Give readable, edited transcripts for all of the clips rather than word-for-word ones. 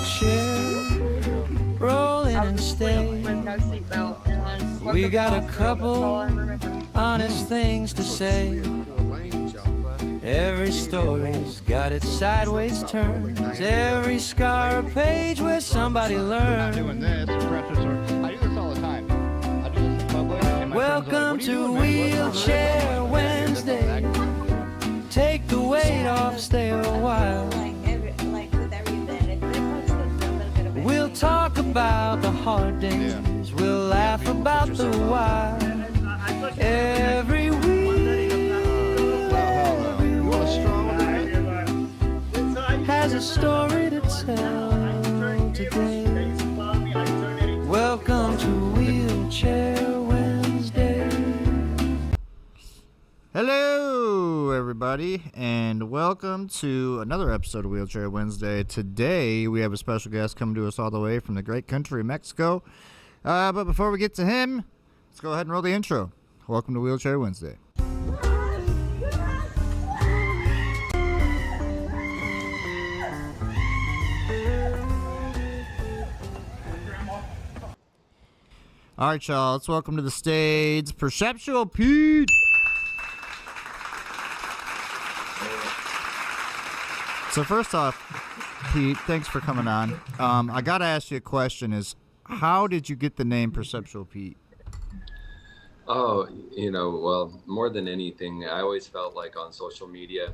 wheelchair, rolling and stay. We got a couple honest things to say. Every story's got its sideways turns. Every scar a page where somebody learned. I do this all the time. I do this in public. And my Welcome friends are to like, "What are you doing, man?" Wheelchair Wednesday. Take the weight off, stay a while. We'll talk about the hard days. We'll laugh about the wild. Every week, every one has a story to tell today. Welcome to Wheelchair Wednesday. Hello, everybody, and welcome to another episode of Wheelchair Wednesday. Today, we have a special guest coming to us all the way from the great country of Mexico. But before we get to him, let's go ahead and roll the intro. Welcome to Wheelchair Wednesday. All right, y'all, let's welcome to the stage Perceptual Pete. So first off, Pete, thanks for coming on. I got to ask you a question is, how did you get the name Perceptual Pete? Oh, well, more than anything, I always felt like on social media,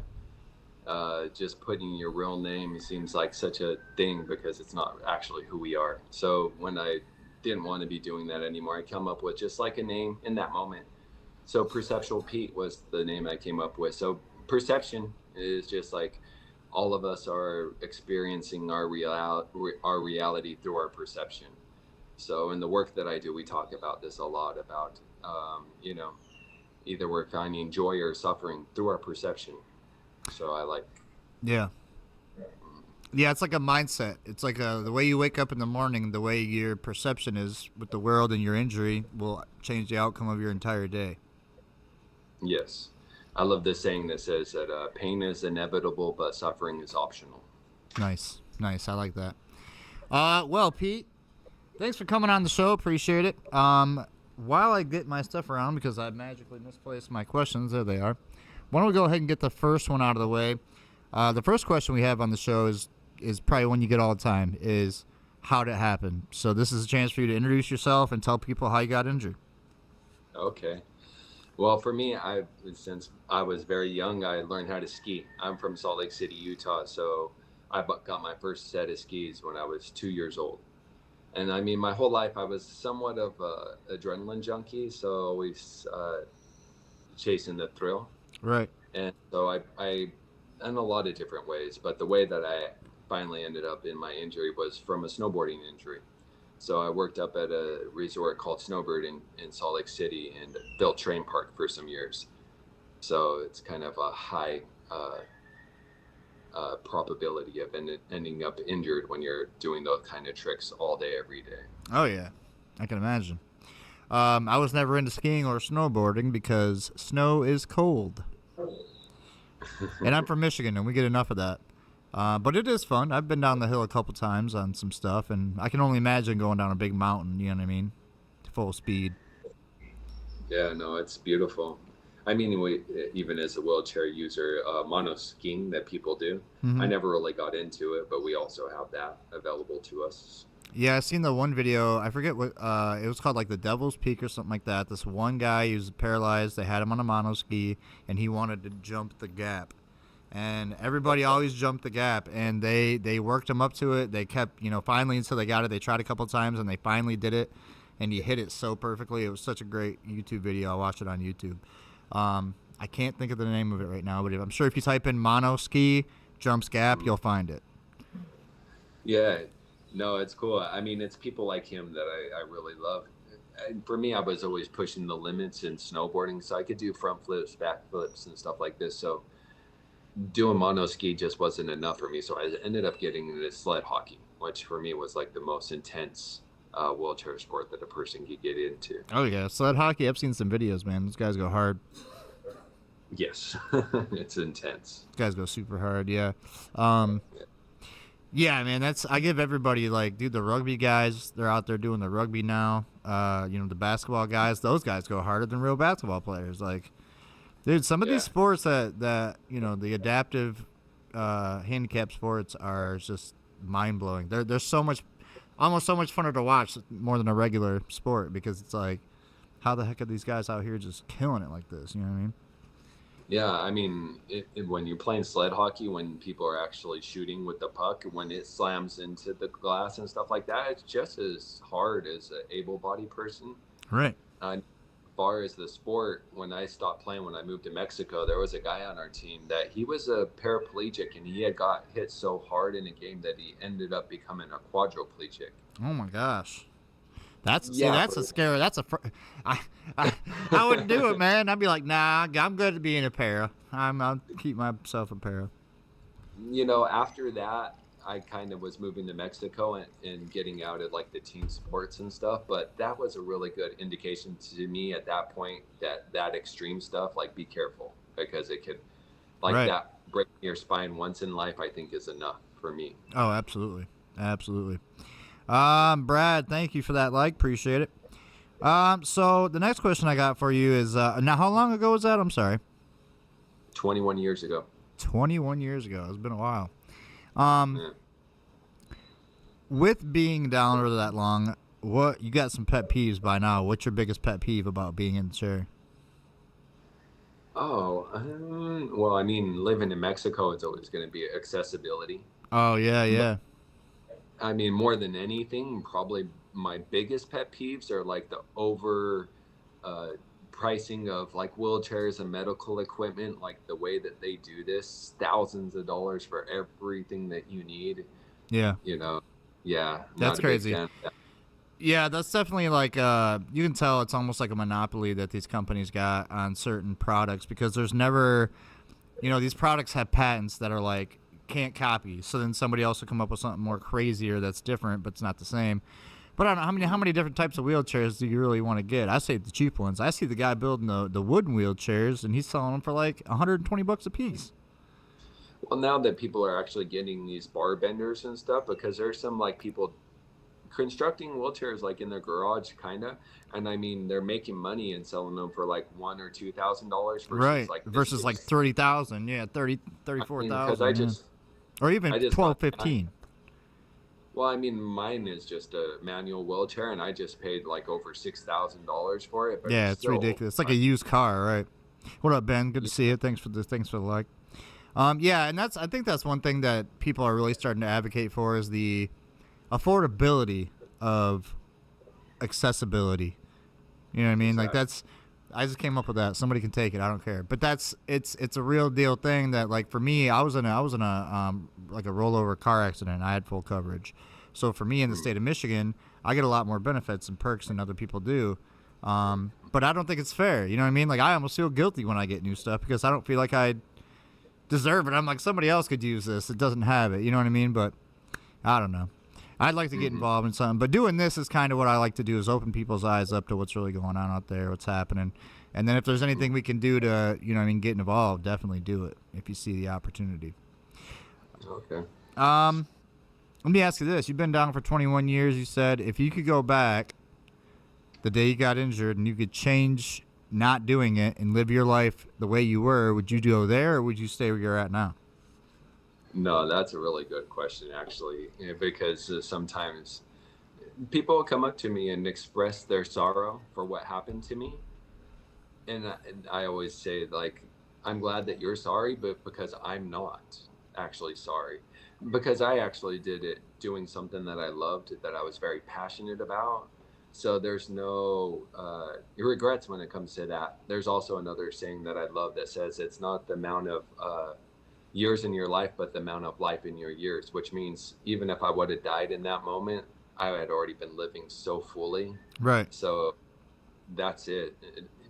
just putting your real name seems like such a thing because it's not actually who we are. So when I didn't want to be doing that anymore, I come up with just like a name in that moment. So Perceptual Pete was the name I came up with. So perception is just like all of us are experiencing our reality through our perception. So in the work that I do, we talk about this a lot about, either we're finding joy or suffering through our perception. So I like. Yeah. Yeah, it's like a mindset. It's like the way you wake up in the morning, the way your perception is with the world and your injury will change the outcome of your entire day. Yes. I love this saying that says that pain is inevitable, but suffering is optional. Nice. I like that. Well, Pete, thanks for coming on the show. Appreciate it. While I get my stuff around, because I magically misplaced my questions, there they are. Why don't we go ahead and get the first one out of the way? The first question we have on the show is probably one you get all the time, is how did it happen? So this is a chance for you to introduce yourself and tell people how you got injured. Okay. Well, for me, since I was very young, I learned how to ski. I'm from Salt Lake City, Utah, so I got my first set of skis when I was 2 years old. And I mean, my whole life I was somewhat of a adrenaline junkie, so always chasing the thrill. Right. And so I in a lot of different ways, but the way that I finally ended up in my injury was from a snowboarding injury. So I worked up at a resort called Snowbird in Salt Lake City and built train park for some years. So it's kind of a high probability of ending up injured when you're doing those kind of tricks all day, every day. Oh, yeah. I can imagine. I was never into skiing or snowboarding because snow is cold. And I'm from Michigan, and we get enough of that. But it is fun. I've been down the hill a couple times on some stuff, and I can only imagine going down a big mountain, you know what I mean? Full speed. Yeah, no, it's beautiful. I mean, even as a wheelchair user, mono skiing that people do, I never really got into it, but we also have that available to us. Yeah, I seen the one video. I forget what it was called, like the Devil's Peak or something like that. This one guy, he was paralyzed. They had him on a mono ski, and he wanted to jump the gap. And everybody always jumped the gap, and they worked him up to it. They kept, finally until they got it. They tried a couple times, and they finally did it, and he hit it so perfectly. It was such a great YouTube video. I watched it on YouTube. I can't think of the name of it right now, but I'm sure if you type in mono ski jumps gap, you'll find it. Yeah. No, it's cool. I mean, it's people like him that I really love. And for me, I was always pushing the limits in snowboarding, so I could do front flips, back flips, and stuff like this. So doing mono ski just wasn't enough for me. So I ended up getting into sled hockey, which for me was like the most intense wheelchair sport that a person could get into. Oh, yeah. Sled hockey, I've seen some videos, man. Those guys go hard. Yes. It's intense. Those guys go super hard, yeah. Yeah, man, I give everybody, like, dude, the rugby guys, they're out there doing the rugby now. The basketball guys, those guys go harder than real basketball players. Like, dude, some of these sports that the adaptive handicap sports are just mind blowing. They're almost so much funner to watch more than a regular sport, because it's like, how the heck are these guys out here just killing it like this? You know what I mean? Yeah, I mean, when you're playing sled hockey, when people are actually shooting with the puck, when it slams into the glass and stuff like that, it's just as hard as an able-bodied person. Right. As far as the sport, when I stopped playing, when I moved to Mexico, there was a guy on our team that he was a paraplegic, and he had got hit so hard in a game that he ended up becoming a quadriplegic. Oh my gosh. That's a scary. I wouldn't do it, man. I'd be like, nah, I'm good at being a para. I'll keep myself a para. After that, I kind of was moving to Mexico and getting out of like the team sports and stuff. But that was a really good indication to me at that point that extreme stuff, like, be careful, because it could, like, right. that break your spine once in life, I think, is enough for me. Oh, absolutely, absolutely. Brad, thank you for that. Appreciate it. So the next question I got for you is, now, how long ago was that? I'm sorry. 21 years ago. 21 years ago. It's been a while. With being down for that long, you got some pet peeves by now. What's your biggest pet peeve about being in the chair? Oh, well, I mean, living in Mexico, it's always going to be accessibility. Oh, yeah. I mean, more than anything, probably my biggest pet peeves are like the over pricing of like wheelchairs and medical equipment, like the way that they do this, thousands of dollars for everything that you need. Yeah. Yeah. That's crazy. Yeah, that's definitely like, you can tell it's almost like a monopoly that these companies got on certain products, because there's never, these products have patents that are like, can't copy, so then somebody else will come up with something more crazier that's different, but it's not the same. But I don't know how many different types of wheelchairs do you really want to get? I say the cheap ones. I see the guy building the wooden wheelchairs, and he's selling them for like $120 a piece. Well, now that people are actually getting these bar benders and stuff, because there's some like people constructing wheelchairs like in their garage, kind of, and I mean, they're making money and selling them for like $1,000 or $2,000 right, like versus like 30,000. Yeah, 34,000. I mean, or even 12, 15. Well, I mean, mine is just a manual wheelchair, and I just paid like over $6,000 for it. But yeah, it's ridiculous. It's like a used car, right? What up, Ben? Good to see you. Thanks for the like. Yeah, and I think that's one thing that people are really starting to advocate for, is the affordability of accessibility. You know what I mean? Exactly. Like, I just came up with that. Somebody can take it. I don't care. But it's a real deal thing that, like, for me, I was in a like a rollover car accident. I had full coverage. So for me in the state of Michigan, I get a lot more benefits and perks than other people do. But I don't think it's fair. You know what I mean? Like, I almost feel guilty when I get new stuff, because I don't feel like I deserve it. I'm like, somebody else could use this. It doesn't have it. You know what I mean? But I don't know. I'd like to get involved in something, but doing this is kind of what I like to do, is open people's eyes up to what's really going on out there, what's happening. And then if there's anything we can do to, get involved, definitely do it if you see the opportunity. Okay. Let me ask you this. You've been down for 21 years. You said if you could go back the day you got injured and you could change not doing it and live your life the way you were, would you go there, or would you stay where you're at now? No, that's a really good question, actually, because sometimes people will come up to me and express their sorrow for what happened to me. And I always say, like, I'm glad that you're sorry, but because I'm not actually sorry, because I actually did it doing something that I loved, that I was very passionate about. So there's no regrets when it comes to that. There's also another saying that I love that says it's not the amount of years in your life, but the amount of life in your years, which means even if I would have died in that moment, I had already been living so fully. Right. So that's it.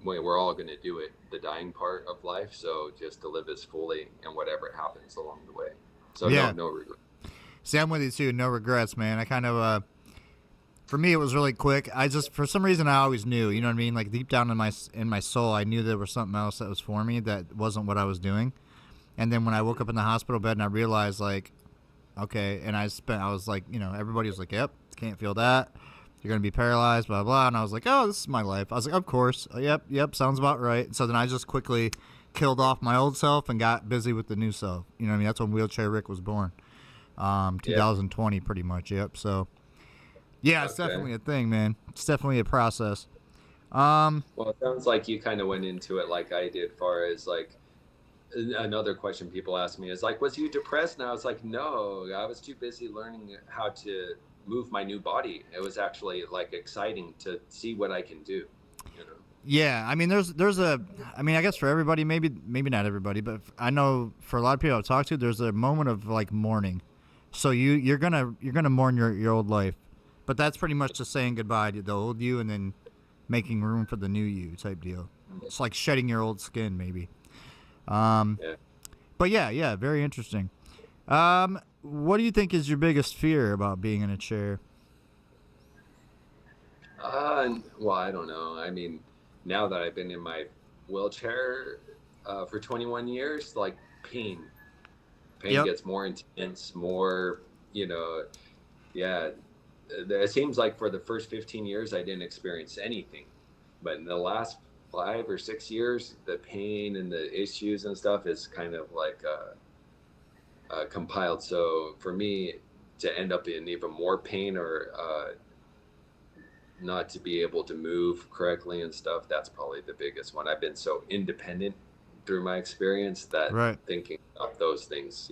We're all going to do it, the dying part of life. So just to live as fully, and whatever happens along the way. So yeah. No regret. See, I'm with you too. No regrets, man. I kind of, for me, it was really quick. I just, for some reason, I always knew, you know what I mean? Like, deep down in my soul, I knew there was something else that was for me that wasn't what I was doing. And then when I woke up in the hospital bed and I realized, like, Okay, and I was like, you know, everybody was like, yep, can't feel that. You're going to be paralyzed, blah, blah. And I was like, oh, this is my life. I was like, of course. Yep, sounds about right. So then I just quickly killed off my old self and got busy with the new self. You know what I mean? That's when Wheelchair Rick was born. 2020, pretty much. Yep. So, yeah, it's definitely a thing, man. It's definitely a process. Well, it sounds like you kind of went into it like I did, far as like another question people ask me is like, was you depressed? And I was like, no, I was too busy learning how to move my new body. It was actually like exciting to see what I can do, you know? Yeah, I mean, I mean, I guess for everybody, maybe not everybody, but I know for a lot of people I've talked to, there's a moment of like mourning. So you're gonna mourn your old life, but that's pretty much just saying goodbye to the old you and then making room for the new you type deal. It's like shedding your old skin, maybe. But yeah, very interesting. What do you think is your biggest fear about being in a chair? Well, I don't know. I mean, now that I've been in my wheelchair for 21 years, like pain gets more intense, more, you know, yeah. It seems like for the first 15 years, I didn't experience anything. But in the last 5 or 6 years, the pain and the issues and stuff is kind of like compiled. So for me to end up in even more pain or not to be able to move correctly and stuff, that's probably the biggest one. I've been so independent through my experience that thinking of those things,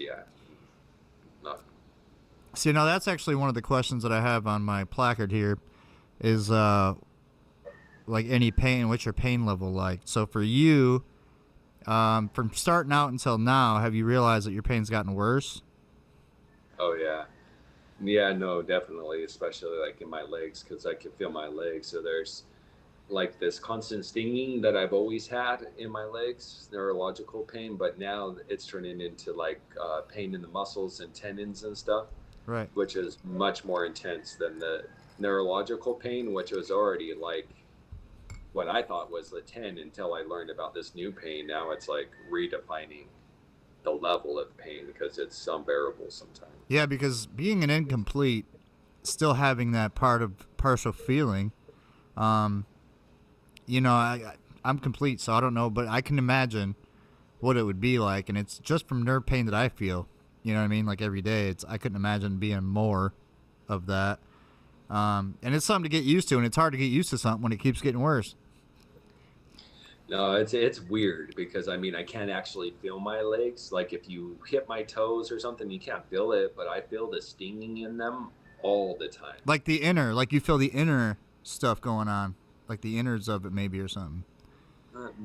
not. See, now that's actually one of the questions that I have on my placard here is like any pain, what's your pain level like? So for you, from starting out until now, have you realized that your pain's gotten worse? Oh, yeah. Yeah, no, definitely, especially like in my legs, because I can feel my legs. So there's like this constant stinging that I've always had in my legs, neurological pain, but now it's turning into like pain in the muscles and tendons and stuff, right? Which is much more intense than the neurological pain, which was already like what I thought was the 10 until I learned about this new pain. Now it's like redefining the level of pain because it's unbearable sometimes. Yeah, because being an incomplete, still having that partial feeling, you know, I'm complete, so I don't know, but I can imagine what it would be like, and it's just from nerve pain that I feel. You know what I mean? Like every day, I couldn't imagine being more of that. And it's something to get used to, and it's hard to get used to something when it keeps getting worse. No, it's weird because I mean I can't actually feel my legs. Like if you hit my toes or something, you can't feel it, but I feel the stinging in them all the time. Like like you feel the inner stuff going on, like the innards of it maybe or something.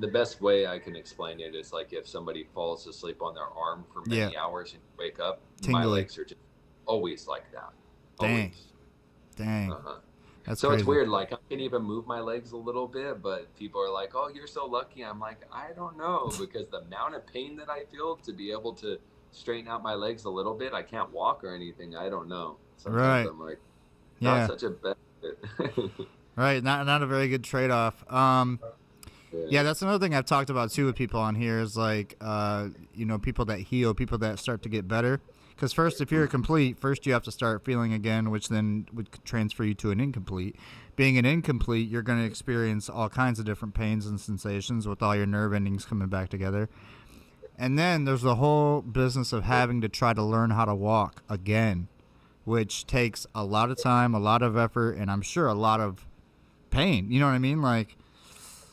The best way I can explain it is like if somebody falls asleep on their arm for many hours and you wake up, tingly. My legs are just always like that. Always. Dang. That's so crazy. It's weird. Like I can even move my legs a little bit, but people are like, "Oh, you're so lucky." I'm like, I don't know, because the amount of pain that I feel to be able to straighten out my legs a little bit, I can't walk or anything. I don't know. Sometimes I'm like, not such a benefit. Right. Not a very good trade-off. Yeah, that's another thing I've talked about too with people on here is like, you know, people that heal, people that start to get better. Because first, if you're a complete, first you have to start feeling again, which then would transfer you to an incomplete. Being an incomplete, you're going to experience all kinds of different pains and sensations with all your nerve endings coming back together. And then there's the whole business of having to try to learn how to walk again, which takes a lot of time, a lot of effort, and I'm sure a lot of pain. You know what I mean? Like,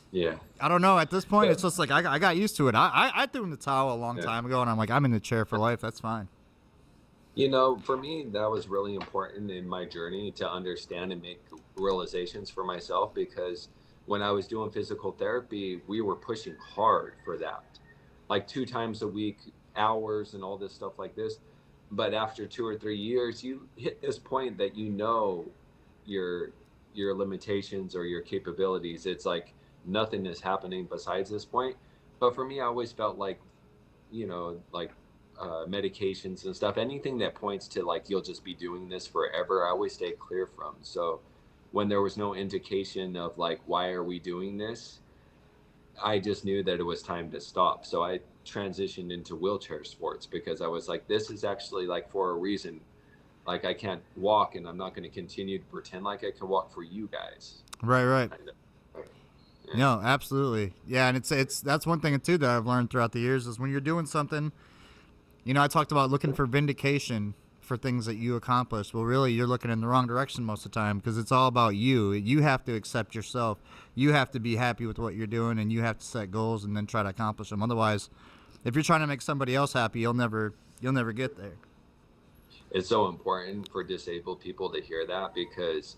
yeah. I don't know. At this point, it's just like I got used to it. I threw in the towel a long time ago, and I'm like, I'm in the chair for life. That's fine. You know, for me, that was really important in my journey to understand and make realizations for myself, because when I was doing physical therapy, we were pushing hard for that, like 2 times a week, hours and all this stuff like this. But after 2 or 3 years, you hit this point that you know your limitations or your capabilities. It's like nothing is happening besides this point. But for me, I always felt like, you know, like medications and stuff, anything that points to like you'll just be doing this forever, I always stay clear from. So when there was no indication of like, why are we doing this, I just knew that it was time to stop. So transitioned into wheelchair sports, because I was like, this is actually like for a reason. Like I can't walk, and I'm not going to continue to pretend like I can walk for you guys. Right. Yeah. No, absolutely. Yeah, and it's that's one thing too that I've learned throughout the years is when you're doing something, you know, I talked about looking for vindication for things that you accomplished. Well, really, you're looking in the wrong direction most of the time, because it's all about you. You have to accept yourself. You have to be happy with what you're doing, and you have to set goals and then try to accomplish them. Otherwise, if you're trying to make somebody else happy, you'll never get there. It's so important for disabled people to hear that, because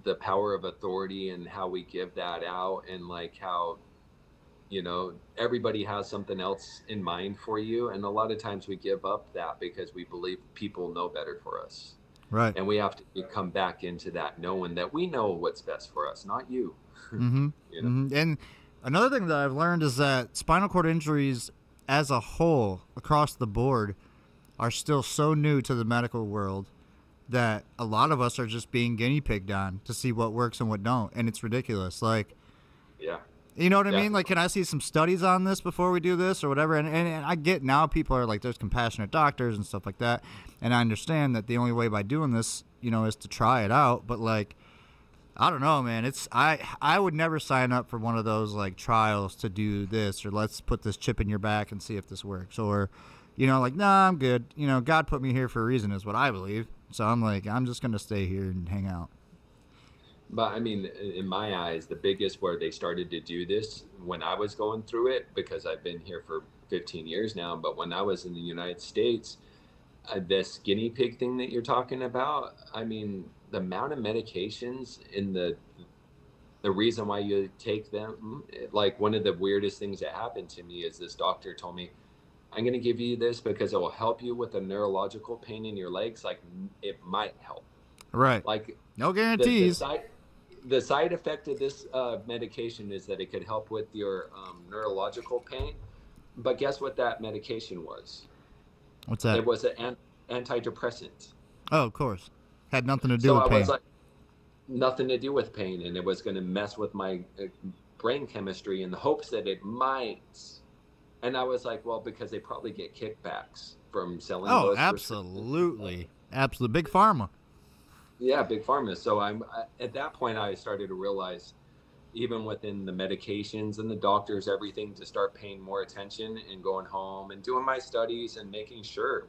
the power of authority and how we give that out, and like how, you know, everybody has something else in mind for you, and a lot of times we give up that because we believe people know better for us, Right. and we have to come back into that knowing that we know what's best for us, not you. Mm-hmm. You know? Mm-hmm. And another thing that I've learned is that spinal cord injuries as a whole across the board are still so new to the medical world that a lot of us are just being guinea pigged on to see what works and what don't, and it's ridiculous. Like, Yeah. you know what I mean? Definitely. Like, can I see some studies on this before we do this or whatever? And I get now people are like, there's compassionate doctors and stuff like that, and I understand that the only way by doing this, you know, is to try it out. But like, I don't know, man. It's I would never sign up for one of those like trials to do this, or let's put this chip in your back and see if this works, or, you know, like, nah, I'm good. You know, God put me here for a reason is what I believe. So I'm like, I'm just gonna stay here and hang out. But I mean, in my eyes, the biggest where they started to do this when I was going through it, because I've been here for 15 years now, but when I was in the United States, this guinea pig thing that you're talking about, I mean, the amount of medications in the reason why you take them, like one of the weirdest things that happened to me is this doctor told me, I'm going to give you this because it will help you with a neurological pain in your legs. Like, it might help. Right. Like, No the guarantees. side effect of this medication is that it could help with your neurological pain. But guess what that medication was? What's that? It was an antidepressant. Oh, of course. Had nothing to do So with I pain. was like, nothing to do with pain, and it was going to mess with my brain chemistry in the hopes that it might. And I was like, well, because they probably get kickbacks from selling Oh, those. absolutely. Absolute big pharma. Yeah, big pharma. So at that point, I started to realize, even within the medications and the doctors, everything, to start paying more attention and going home and doing my studies and making sure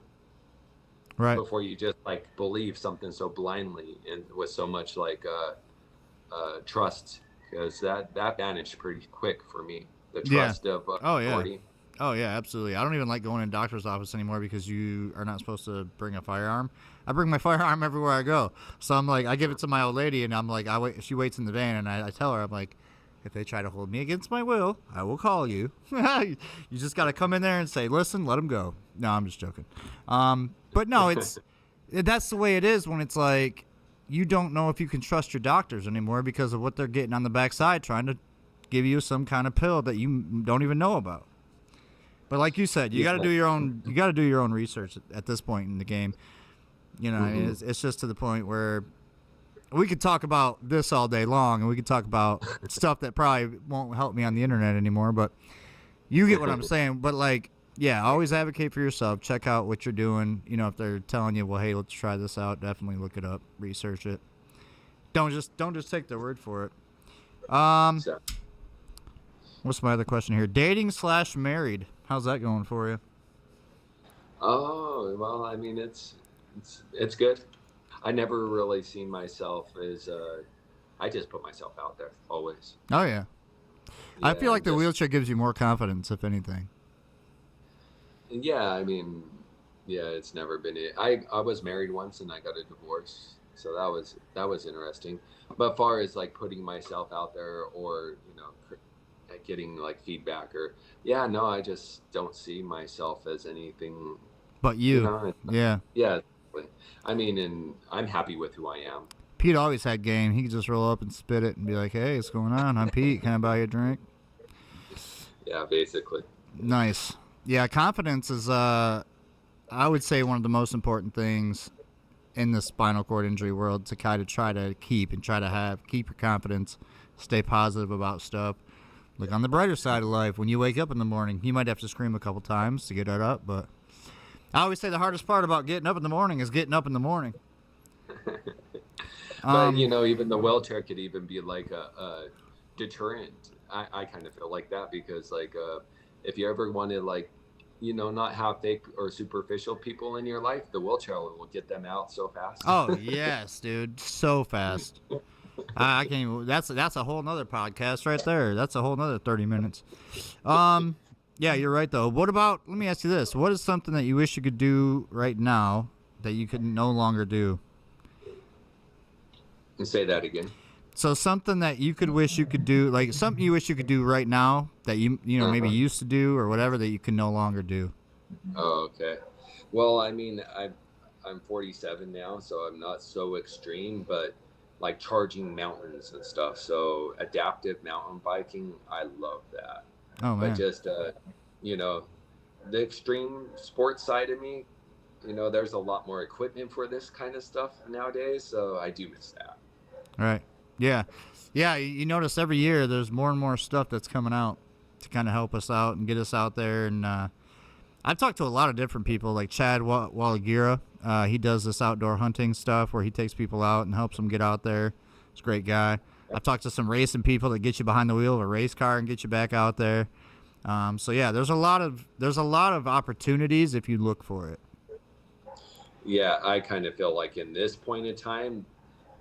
Right. before you just like believe something so blindly and with so much like trust, because that vanished pretty quick for me. The trust of Oh, yeah. authority. Oh, yeah, absolutely. I don't even like going in doctor's office anymore because you are not supposed to bring a firearm. I bring my firearm everywhere I go. So I'm like, I give it to my old lady, and I'm like, she waits in the van, and I tell her, I'm like, if they try to hold me against my will, I will call you. You just got to come in there and say, listen, let them go. No, I'm just joking. But no, that's the way it is when it's like you don't know if you can trust your doctors anymore because of what they're getting on the backside trying to give you some kind of pill that you don't even know about. But like you said, you got to do your own. You got to do your own research at this point in the game. You know, it's just to the point where we could talk about this all day long, and we could talk about stuff that probably won't help me on the internet anymore. But you get what I'm saying. But like, yeah, always advocate for yourself. Check out what you're doing. You know, if they're telling you, well, hey, let's try this out, definitely look it up, research it. Don't just take their word for it. What's my other question here? Dating/married. How's that going for you? Oh, well, I mean, it's good. I never really seen myself as I just put myself out there always. Oh yeah. I feel like the just- wheelchair gives you more confidence, if anything. Yeah, I mean, yeah, it's never been it. I was married once and I got a divorce, so that was interesting. But far as like putting myself out there, or you know, getting like feedback, or no, I just don't see myself as anything. But you, know, yeah. Yeah, I mean, and I'm happy with who I am. Pete always had game. He could just roll up and spit it and be like, "Hey, what's going on? I'm Pete. Can I buy you a drink?" Yeah, basically. Nice. Yeah, confidence is, I would say, one of the most important things in the spinal cord injury world to kind of try to keep your confidence, stay positive about stuff. Look on the brighter side of life. When you wake up in the morning, you might have to scream a couple times to get it up, but I always say the hardest part about getting up in the morning is getting up in the morning. But even the wheelchair could even be like a deterrent. I kind of feel like that because if you ever want to not have fake or superficial people in your life, the wheelchair will get them out so fast. Oh yes, dude, so fast. I can't even. That's a whole nother podcast right there. That's a whole nother 30 minutes. Yeah, you're right though. What about? Let me ask you this: what is something that you wish you could do right now that you could no longer do? And say that again. So something that you could wish you could do, like something you wish you could do right now that maybe used to do or whatever that you can no longer do. Oh, okay. Well, I mean, I'm 47 now, so I'm not so extreme, but like charging mountains and stuff. So adaptive mountain biking, I love that. Oh man. But just the extreme sports side of me, there's a lot more equipment for this kind of stuff nowadays, so I do miss that. Right. Yeah. Yeah, you notice every year there's more and more stuff that's coming out to kind of help us out and get us out there. And I've talked to a lot of different people, like Chad Wallagira. He does this outdoor hunting stuff where he takes people out and helps them get out there. He's a great guy. I've talked to some racing people that get you behind the wheel of a race car and get you back out there. So yeah, there's a lot of opportunities if you look for it. Yeah, I kind of feel like in this point in time,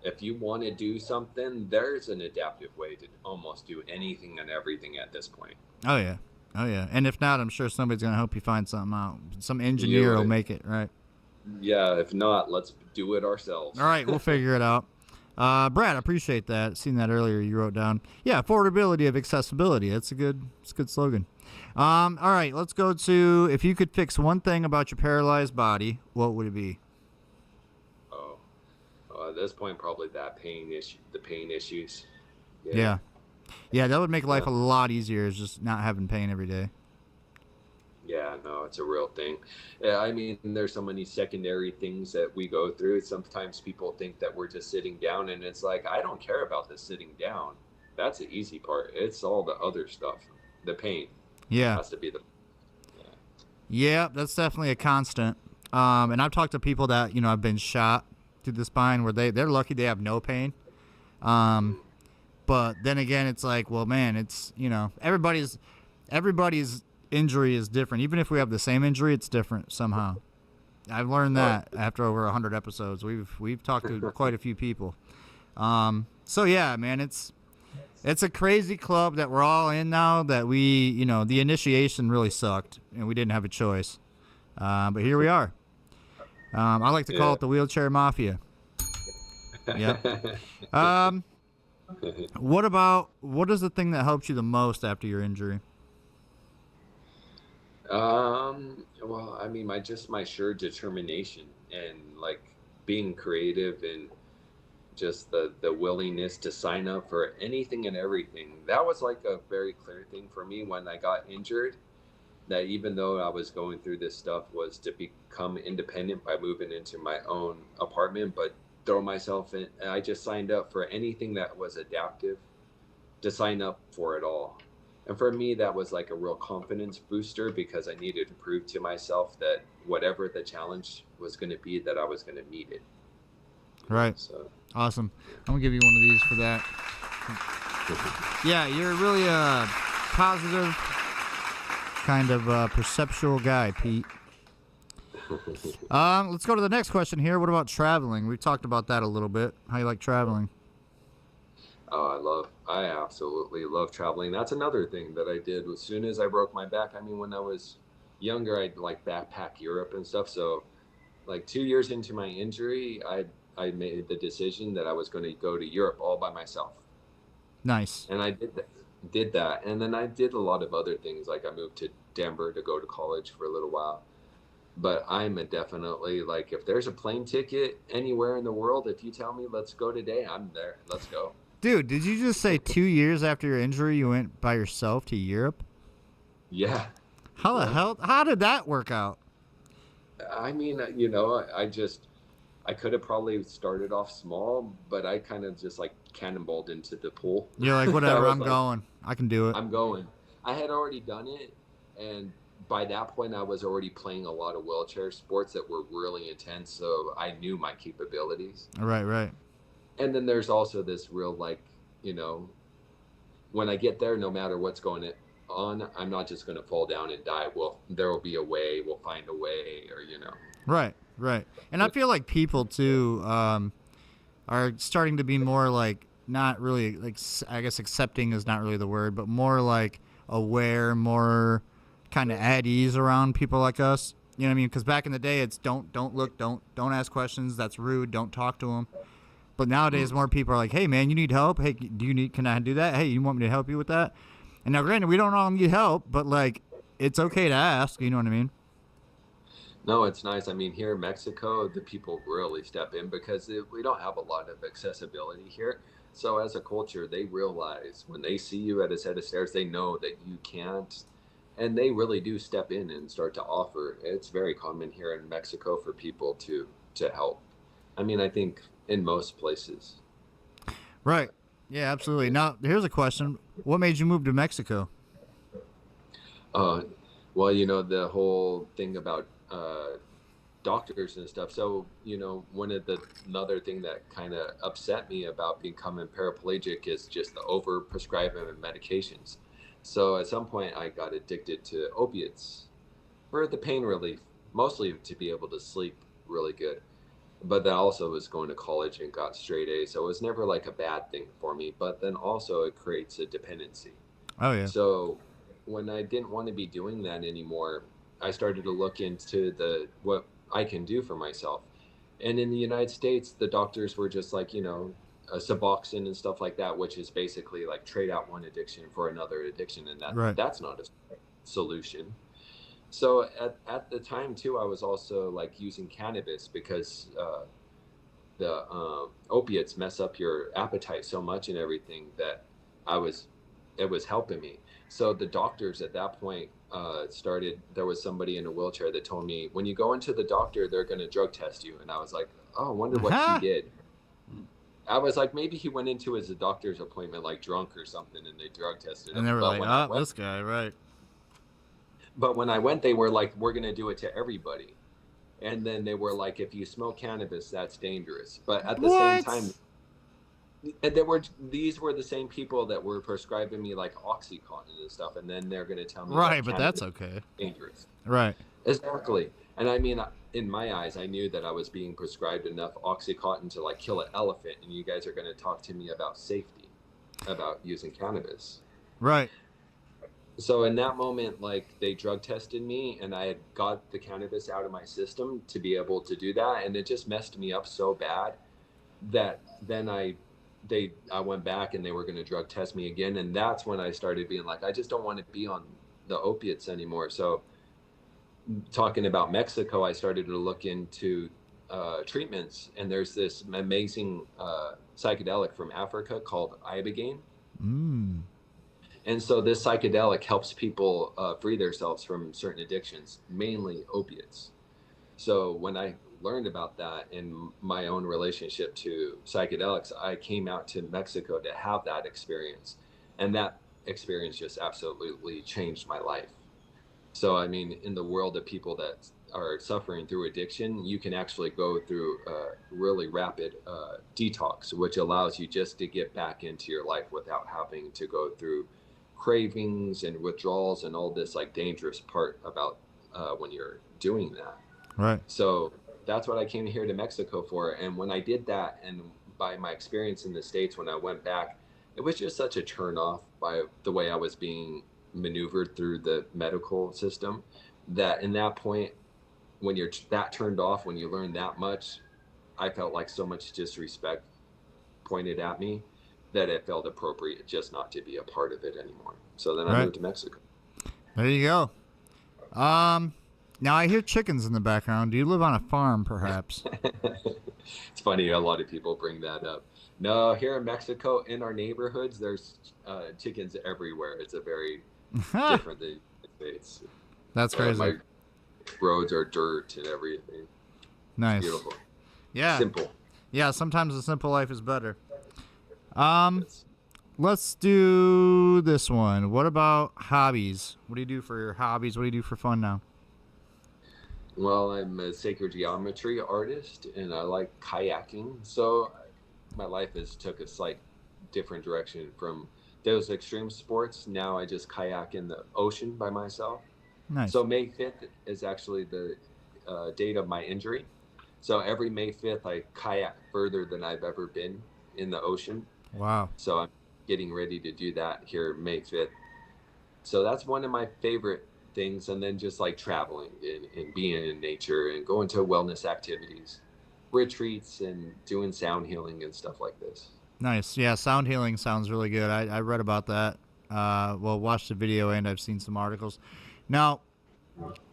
if you want to do something, there's an adaptive way to almost do anything and everything at this point. Oh yeah. And if not, I'm sure somebody's gonna help you find something out. Some engineer will make it, right? Yeah. If not, let's do it ourselves. All right, we'll figure it out. Brad, I appreciate that. Seen that earlier. You wrote down. Yeah, affordability of accessibility. It's a good slogan. All right, let's go to if you could fix one thing about your paralyzed body, what would it be? At this point, probably the pain issues. Yeah, that would make life a lot easier, is just not having pain every day. Yeah, no, it's a real thing. Yeah, I mean, there's so many secondary things that we go through. Sometimes people think that we're just sitting down, and it's like, I don't care about the sitting down. That's the easy part. It's all the other stuff. The pain. Yeah. Has to be the. Yeah, that's definitely a constant. And I've talked to people that have been shot through the spine where they're lucky they have no pain. But then again, it's like, well, man, it's everybody's injury is different. Even if we have the same injury, it's different somehow. I've learned that after over 100 episodes. We've talked to quite a few people. So yeah, man, it's a crazy club that we're all in now. That we the initiation really sucked and we didn't have a choice. But here we are. I like to call it the wheelchair mafia. Yeah. What is the thing that helped you the most after your injury? Well, I mean, my sheer determination and like being creative and just the willingness to sign up for anything and everything. That was like a very clear thing for me when I got injured. That even though I was going through this stuff was to become independent by moving into my own apartment, but throw myself in. I just signed up for anything that was adaptive, to sign up for it all. And for me, that was like a real confidence booster because I needed to prove to myself that whatever the challenge was going to be, that I was going to meet it. Right. So awesome. I'm gonna give you one of these for that. Yeah, you're really a positive kind of perceptual guy, Pete. Let's go to the next question here. What about traveling? We've talked about that a little bit. How you like traveling? Oh, I absolutely love traveling. That's another thing that I did as soon as I broke my back. I mean, when I was younger, I'd like backpack Europe and stuff. So like 2 years into my injury, I made the decision that I was going to go to Europe all by myself. Nice. And I did that. And then I did a lot of other things. Like I moved to Denver to go to college for a little while. But I'm definitely like, if there's a plane ticket anywhere in the world, if you tell me, let's go today, I'm there. Let's go. Dude, did you just say 2 years after your injury, you went by yourself to Europe? Yeah. How the hell? How did that work out? I mean, I could have probably started off small, but I kind of just like cannonballed into the pool. You're like, whatever, I'm going. I can do it. I'm going. I had already done it, and by that point, I was already playing a lot of wheelchair sports that were really intense, so I knew my capabilities. Right, right. And then there's also this real, like, you know, when I get there, no matter what's going on, I'm not just going to fall down and die. Well, there will be a way. We'll find a way, or, you know. Right, right. And I feel like people, too, are starting to be more, like, not really, like, I guess accepting is not really the word, but more, like, aware, more kind of at ease around people like us. You know what I mean? Because back in the day, it's don't look, don't ask questions. That's rude. Don't talk to them. But nowadays, more people are like, hey, man, you need help? Hey, can I do that? Hey, you want me to help you with that? And now, granted, we don't all need help, but, like, it's okay to ask. You know what I mean? No, it's nice. I mean, here in Mexico, the people really step in because we don't have a lot of accessibility here. So as a culture, they realize when they see you at a set of stairs, they know that you can't. And they really do step in and start to offer. It's very common here in Mexico for people to help. I mean, I think in most places. Right. Yeah, absolutely. Now, here's a question. What made you move to Mexico? Well, you know, the whole thing about doctors and stuff. So, you know, another thing that kind of upset me about becoming paraplegic is just the over prescribing of medications. So at some point I got addicted to opiates for the pain relief, mostly to be able to sleep really good. But then also was going to college and got straight A's. So it was never like a bad thing for me, but then also it creates a dependency. Oh, yeah. So when I didn't want to be doing that anymore, I started to look into what I can do for myself. And in the United States, the doctors were just like, you know, Suboxone and stuff like that, which is basically like trade out one addiction for another addiction. And that's not a solution. So at the time too, I was also like using cannabis because the opiates mess up your appetite so much and everything that it was helping me. So the doctors at that point there was somebody in a wheelchair that told me, when you go into the doctor, they're going to drug test you. And I was like, oh, I wonder what he did. I was like, maybe he went into his doctor's appointment like drunk or something and they drug tested him. And they were like, this guy, right. But when I went, they were like, we're going to do it to everybody. And then they were like, if you smoke cannabis, that's dangerous. But at the same time, and these were the same people that were prescribing me like Oxycontin and stuff. And then they're going to tell me, right, but that's okay. Dangerous. Right. Exactly. And I mean, in my eyes, I knew that I was being prescribed enough Oxycontin to like kill an elephant. And you guys are going to talk to me about safety, about using cannabis. Right. So in that moment, like they drug tested me and I had got the cannabis out of my system to be able to do that. And it just messed me up so bad that then I went back and they were going to drug test me again. And that's when I started being like, I just don't want to be on the opiates anymore. So talking about Mexico, I started to look into treatments, and there's this amazing psychedelic from Africa called ibogaine. And so this psychedelic helps people free themselves from certain addictions, mainly opiates. So when I learned about that in my own relationship to psychedelics, I came out to Mexico to have that experience. And that experience just absolutely changed my life. So, I mean, in the world of people that are suffering through addiction, you can actually go through a really rapid detox, which allows you just to get back into your life without having to go through cravings and withdrawals and all this like dangerous part about when you're doing that. Right. So that's what I came here to Mexico for. And when I did that, and by my experience in the States, when I went back, it was just such a turn off by the way I was being maneuvered through the medical system, that in that point, when you're that turned off, when you learn that much, I felt like so much disrespect pointed at me that it felt appropriate just not to be a part of it anymore. So then I moved to Mexico. There you go. Now I hear chickens in the background. Do you live on a farm, perhaps? It's funny, a lot of people bring that up. No, here in Mexico, in our neighborhoods, there's chickens everywhere. It's a very different than the States. That's crazy. My roads are dirt and everything. Nice. It's beautiful. Yeah. Simple. Yeah, sometimes a simple life is better. let's do this one. What about hobbies? What do you do for your hobbies? What do you do for fun now? Well, I'm a sacred geometry artist, and I like kayaking. So my life has took a slight different direction from those extreme sports. Now I just kayak in the ocean by myself. Nice. So May 5th is actually the date of my injury. So every May 5th, I kayak further than I've ever been in the ocean. Wow. So I'm getting ready to do that here May 5th. So that's one of my favorite things. And then just like traveling and being in nature and going to wellness activities, retreats, and doing sound healing and stuff like this. Nice. Yeah, sound healing sounds really good. I read about that. Well, watched the video and I've seen some articles. Now,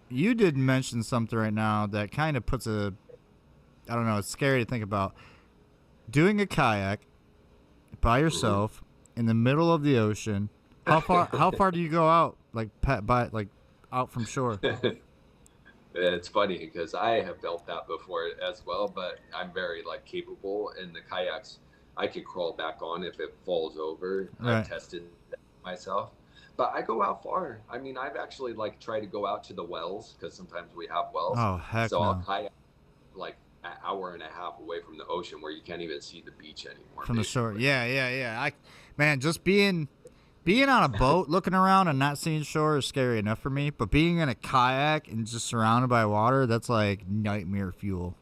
you did mention something right now that kind of puts a, I don't know, it's scary to think about. Doing a kayak by yourself in the middle of the ocean. How far do you go out? Like out from shore? It's funny because I have felt that before as well, but I'm very like capable in the kayaks. I could crawl back on if it falls over. Right. I've tested that myself, but I go out far. I mean, I've actually like tried to go out to the wells because sometimes we have wells. Oh, heck so no. I'll kayak like an hour and a half away from the ocean where you can't even see the beach anymore. From the shore. Yeah. Man, just being on a boat, looking around and not seeing shore is scary enough for me. But being in a kayak and just surrounded by water, that's like nightmare fuel.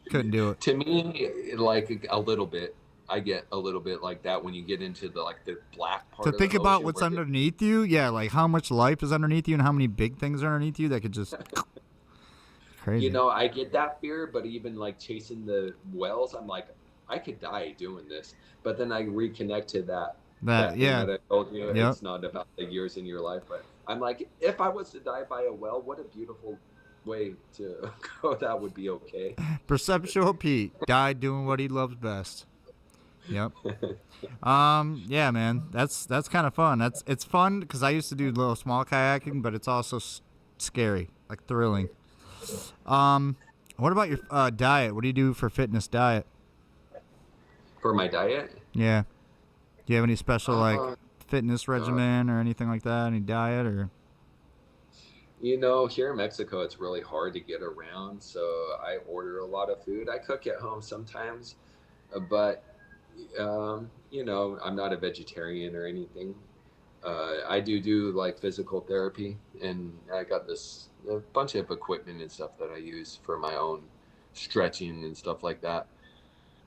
Couldn't do it. To me, like a little bit. I get a little bit like that when you get into the black part. To of think the about ocean what's where underneath you, yeah, like how much life is underneath you and how many big things are underneath you that could just crazy. you know, I get that fear, but even like chasing the wells, I'm like, I could die doing this. But then I reconnect to that thing Yeah. that I told you. Yep. It's not about the years in your life, but I'm like, if I was to die by a well, what a beautiful way to go. That would be okay. Perceptual Pete died doing what he loves best. Yep. Yeah, man, that's kind of fun. It's fun because I used to do little small kayaking, but it's also scary, like thrilling. What about your diet? What do you do for fitness diet? For my diet, Yeah. Do you have any special like fitness regimen or anything like that? Any diet or? you know, here in Mexico, it's really hard to get around, so I order a lot of food. I cook at home sometimes, but you know, I'm not a vegetarian or anything. I do like physical therapy, and I got a bunch of equipment and stuff that I use for my own stretching and stuff like that.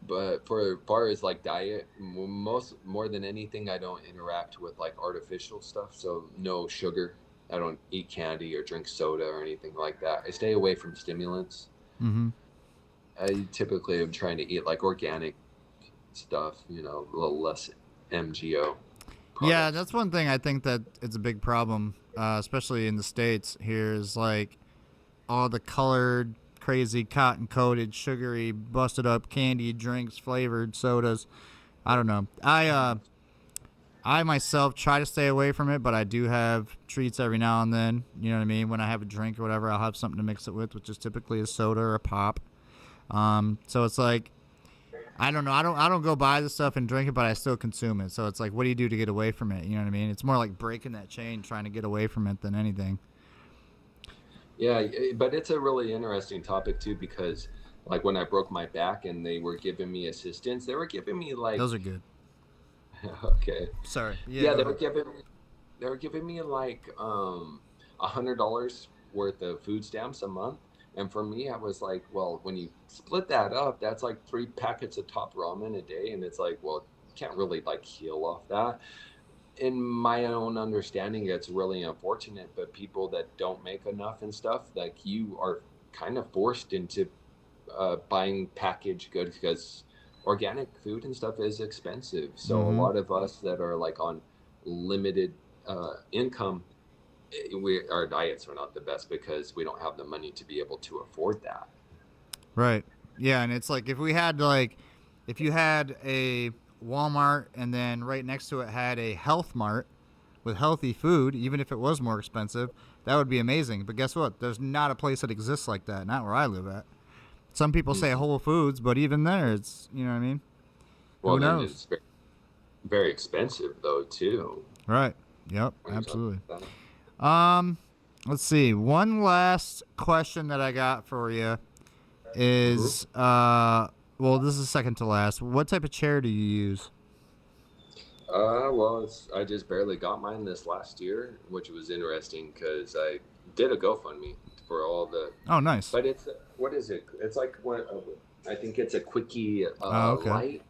But for far as like diet, more than anything, I don't interact with like artificial stuff. So no sugar. I don't eat candy or drink soda or anything like that. I stay away from stimulants. Mm-hmm. I typically am trying to eat like organic stuff, you know, a little less MGO. Yeah, products. that's one thing I think that it's a big problem, especially in the States here, is like all the colored, crazy, cotton-coated, sugary, busted-up candy drinks, flavored sodas. I don't know. I myself try to stay away from it, but I do have treats every now and then. You know what I mean? When I have a drink or whatever, I'll have something to mix it with, which is typically a soda or a pop. So it's like, I don't know. I don't go buy the stuff and drink it, but I still consume it. So it's like, what do you do to get away from it? You know what I mean? It's more like breaking that chain, trying to get away from it than anything. Yeah, but it's a really interesting topic too, because like when I broke my back and they were giving me assistance, they were giving me like Those are good. okay. Sorry. Yeah, they were giving me like $100 worth of food stamps a month. And for me, I was like, well, when you split that up, that's like 3 packets of top ramen a day. And it's like, well, you can't really like heal off that. In my own understanding, it's really unfortunate, but people that don't make enough and stuff, like you are kind of forced into buying packaged goods because organic food and stuff is expensive. So a lot of us that are like on limited income, our diets are not the best because we don't have the money to be able to afford that. Right. Yeah, and it's like if you had a Walmart and then right next to it had a Health Mart with healthy food, even if it was more expensive, that would be amazing. But guess what? There's not a place that exists like that, not where I live at. Some people say Whole Foods, but even there, it's, you know what I mean? Well, Who then knows? very expensive though too. Right. Yep. when you're talking Absolutely. about that. Let's see. One last question that I got for you is, well, this is second to last. What type of chair do you use? Well, I just barely got mine this last year, which was interesting because I did a GoFundMe for all the. Oh, nice. But it's what is it? It's like I think it's a quickie Oh, okay. light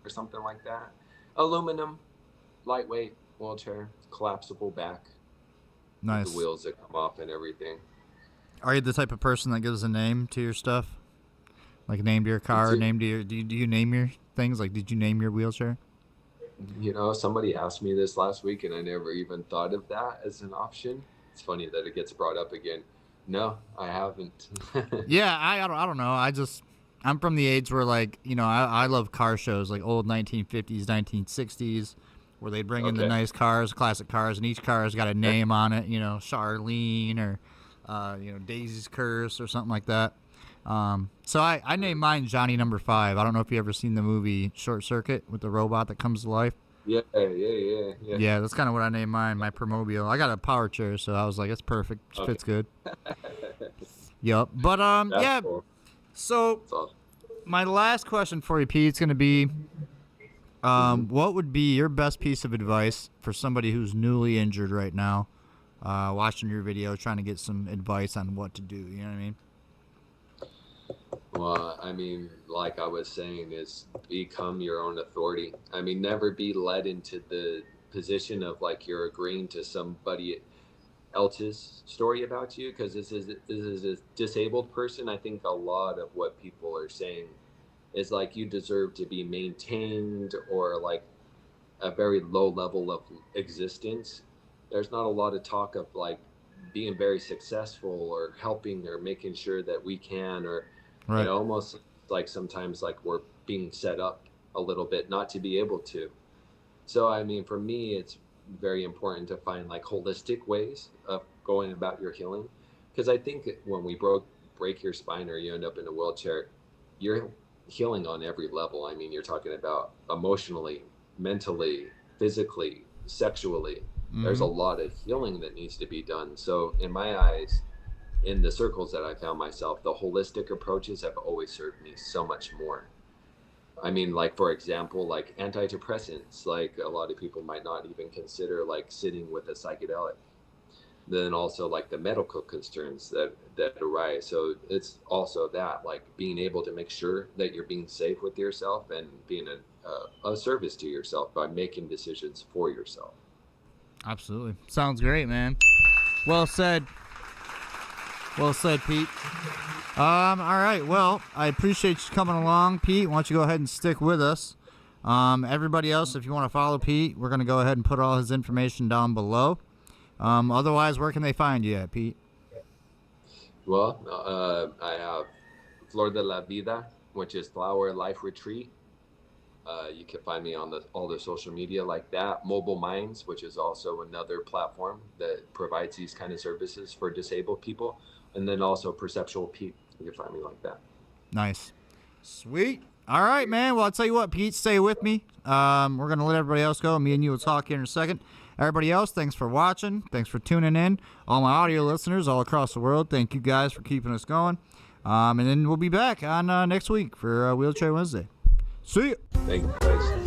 or something like that. Aluminum, lightweight wheelchair, collapsible back, with Nice. the wheels that come off and everything. Are you the type of person that gives a name to your stuff? Like name to your car, It's- name to your. Do you name your things? Like, did you name your wheelchair? You know, somebody asked me this last week, and I never even thought of that as an option. It's funny that it gets brought up again. No, I haven't. Yeah, I don't know. I'm from the age where, like, you know, I love car shows, like old 1950s, 1960s, where they bring in the Okay. nice cars, classic cars, and each car has got a name on it, you know, Charlene or, you know, Daisy's Curse or something like that. So I named mine Johnny Number 5. I don't know if you ever seen the movie Short Circuit with the robot that comes to life. Yeah. Yeah, that's kind of what I named mine, my Promobile. I got a power chair, so I was like, it's perfect. It Okay. fits good. Yep. But, That's yeah, cool. so That's awesome. my last question for you, Pete, is going to be, what would be your best piece of advice for somebody who's newly injured right now, watching your video, trying to get some advice on what to do? You know what I mean? Well, I mean, like I was saying, is become your own authority. I mean, never be led into the position of like you're agreeing to somebody else's story about you, because this is a disabled person. I think a lot of what people are saying is like you deserve to be maintained or like a very low level of existence. There's not a lot of talk of like being very successful or helping or making sure that we can, or Right. it almost like sometimes like we're being set up a little bit not to be able to. So I mean, for me, it's very important to find like holistic ways of going about your healing, because I think when we break your spine or you end up in a wheelchair, you're healing on every level. I mean, you're talking about emotionally, mentally, physically, sexually. There's a lot of healing that needs to be done. So in my eyes, in the circles that I found myself, the holistic approaches have always served me so much more. I mean, like, for example, like antidepressants, like a lot of people might not even consider like sitting with a psychedelic. Then also like the medical concerns that arise. So it's also that like being able to make sure that you're being safe with yourself and being a service to yourself by making decisions for yourself. Absolutely. Sounds great, man. Well said. Well said, Pete. All right. Well, I appreciate you coming along, Pete. Why don't you go ahead and stick with us? Everybody else, if you want to follow Pete, we're going to go ahead and put all his information down below. Otherwise, where can they find you at, Pete? Well, I have Flor de la Vida, which is Flower Life Retreat. You can find me on all the social media like that. Mobile Minds, which is also another platform that provides these kind of services for disabled people. And then also Perceptual Pete. You can find me like that. Nice. Sweet. All right, man. Well, I'll tell you what, Pete, stay with me. We're going to let everybody else go. Me and you will talk here in a second. Everybody else, thanks for watching. Thanks for tuning in. All my audio listeners all across the world, thank you guys for keeping us going. And then we'll be back on next week for Wheelchair Wednesday. See you. Thank you, guys.